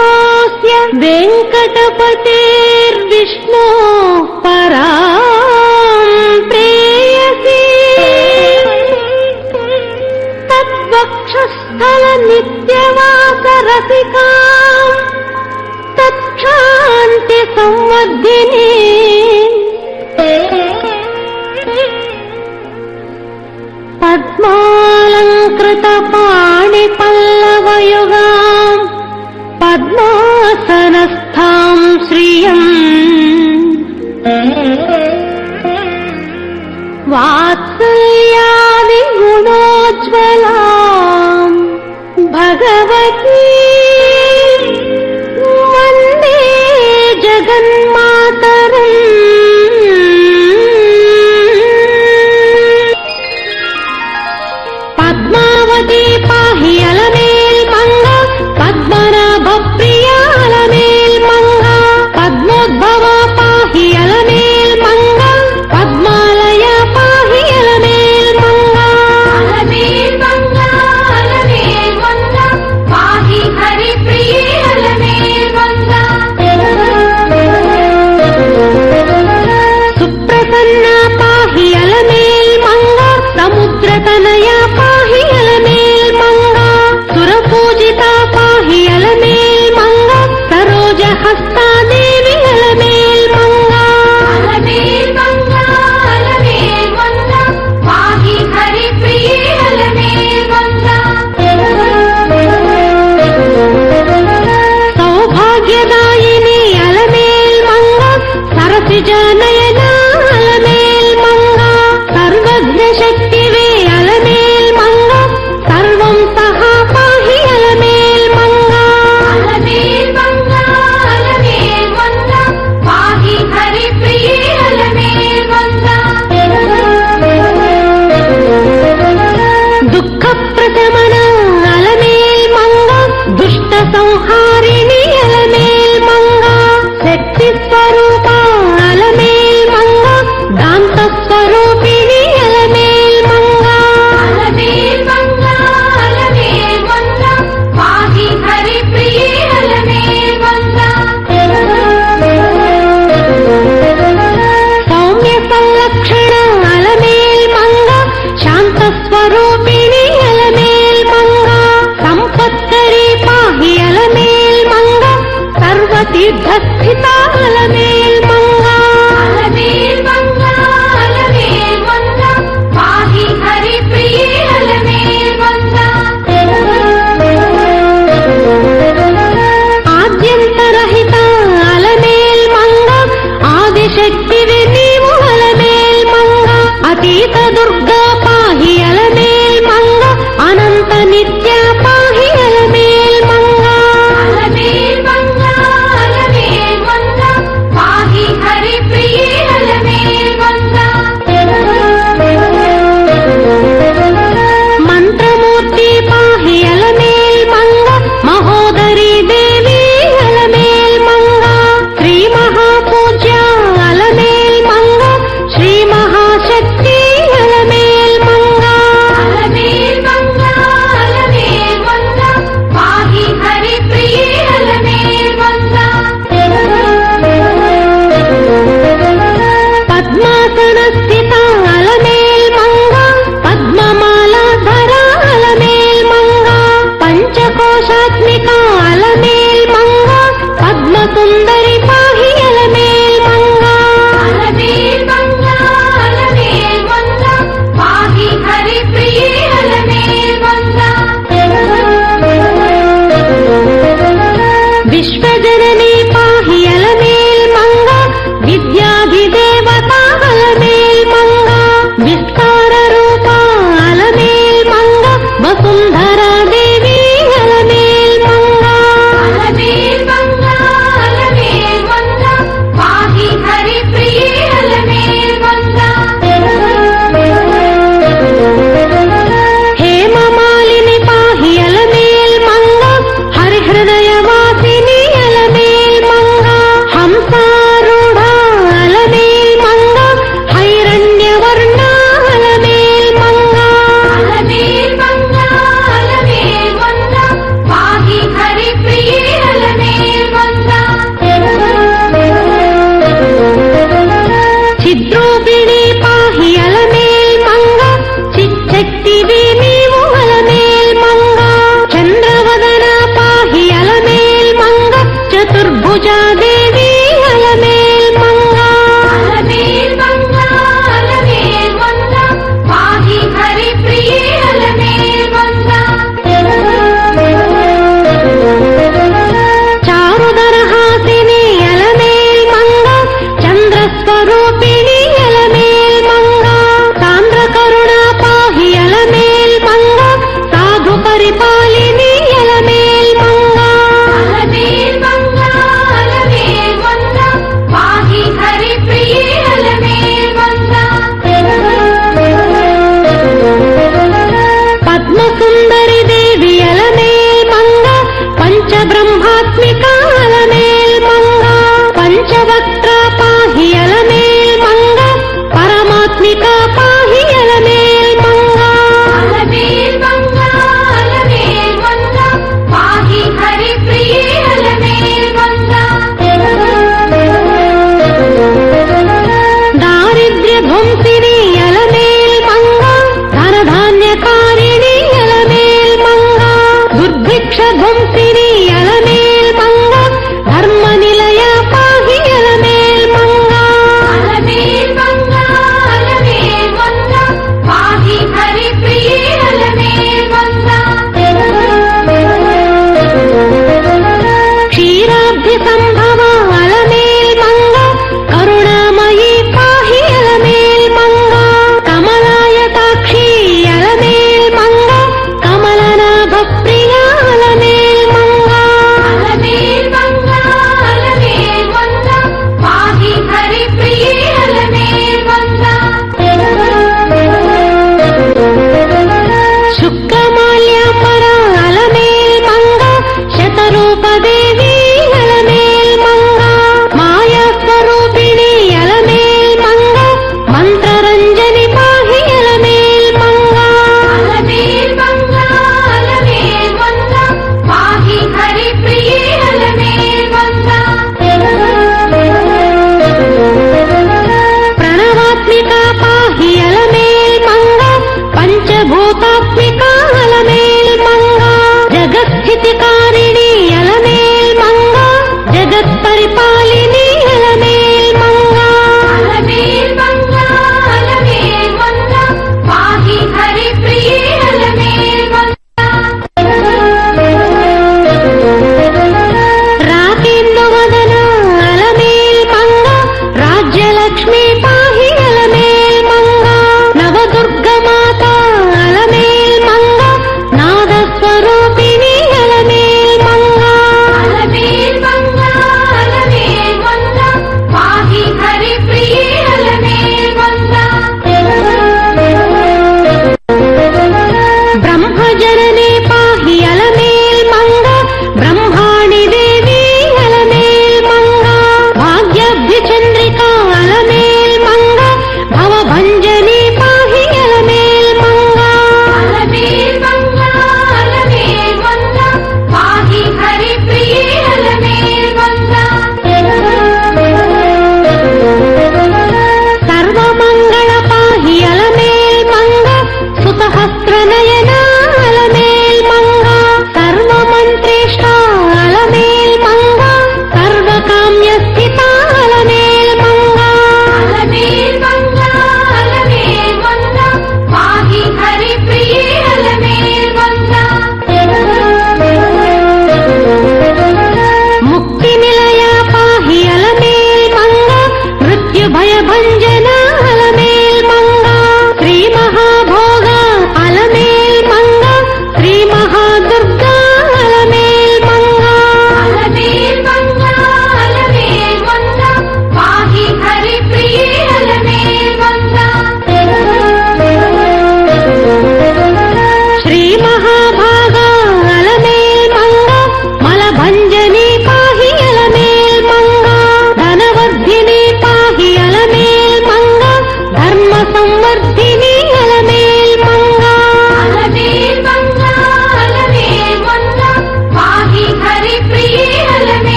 नतोऽस्य वेङ्कटपतेर्विष्णो परां प्रेयसी तद्वक्षस्थलनित्यवासरसिकाम् तच्छान्ति संवर्धिनी पद्मालङ्कृतपाणिपल्लवयुगाम् पद्मासनस्थाम् श्रियम् वात्सल्यादिगुणोज्ज्वलाम् भगवती वन्दे जगन्मातरम्। पद्मावती पाहि अलमेल् मंगा पद्मनाभ प्रिया अलमेल् मंगा पद्मोद्भवा पाहि अलमेल् मंगा पद्मालया पाहि अलमेल् मंगा पाहि हरिप्रिये अलमेल् मंगा सुप्रसन्ना पाहि अलमेल् मंगा समुद्रतनया पाहि अलमेल् मंगा सुरपूजिता पाहि अलमेल् मंगा सरोजहस्ता देवी अलमेल् मंगा पाहि हरिप्रिये अलमेल् मंगा सौभाग्यदायिनी अलमेल् मंगा सरसिजनयना अलमेल् मंगा सर्वज्ञशक्तिवे अलमेल् मंगा सर्वं सहा पाहि अलमेल् मंगा पाहि हरिप्रिये अलमेल् मंगा दुःखप्रशमन अलमेल् मंगा दुष्ट संहारिणी अलमेल् मंगा शक्तिस्वरूपा अलमेल् मंगा दान्तस्वरूपिणी अलमेल् मंगा पाहि हरिप्रिये अलमेल् मंगा सौम्य संलक्षण अलमेल् मंगा शान्तस्वरूपिणी अलमेल् मंगा संपत्करी पाहि अलमेल् मंगा सर्वतीर्थस्थिता अलमेल् मंगा पाहि हरिप्रिये अलमेल् मंगा आद्यन्तरहिता अलमेल् मंगा आदिशक्तिवे नीवु अलमेल् मंगा अतीत दुर्गा पाहि अलमेल् मंगा अनंत नित्या पाहि अलमेल् मंगा సుందరి దేవి అలమేల్ మంగ పంచబ్రహ్మాత్మిక అలమేల్ మంగ పంచవక్త్ర పాహి అలమేల్ మంగ పరమాత్మిక పాహి అలమేల్ మంగ అలమేల్ మంగ అలమేల్ మంగ పాహి హరి ప్రియే అలమేల్ మంగ దారిద్ర్య ధ్వంసిని అలమేల్ మంగ ధనధాన్యకారిణి అలమేల్ మంగ దుర్భిక్ష ధ్వంసిని అలమేల్ మంగ ధర్మ నిలయ పాహి అలమేల్ మంగ అలమేల్ మంగ అలమేల్ మంగ పాహి హరి ప్రియే అలమేల్ మంగ క్షీరాబ్ధి సంభవ అలమేల్ మంగ కరుణామయీ పాహి అలమేల్ మంగ కమలాయతాక్షి అలమేల్ మంగ కమలనాభ ప్రియ అలమేల్ మంగ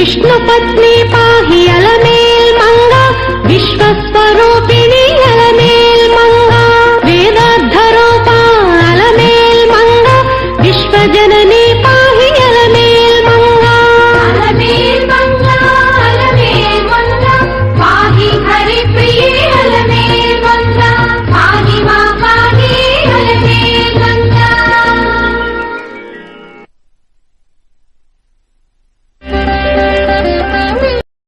विष्णुपत्नी पाहि अलमेल् मङ्गा विश्वस्वरूपिणी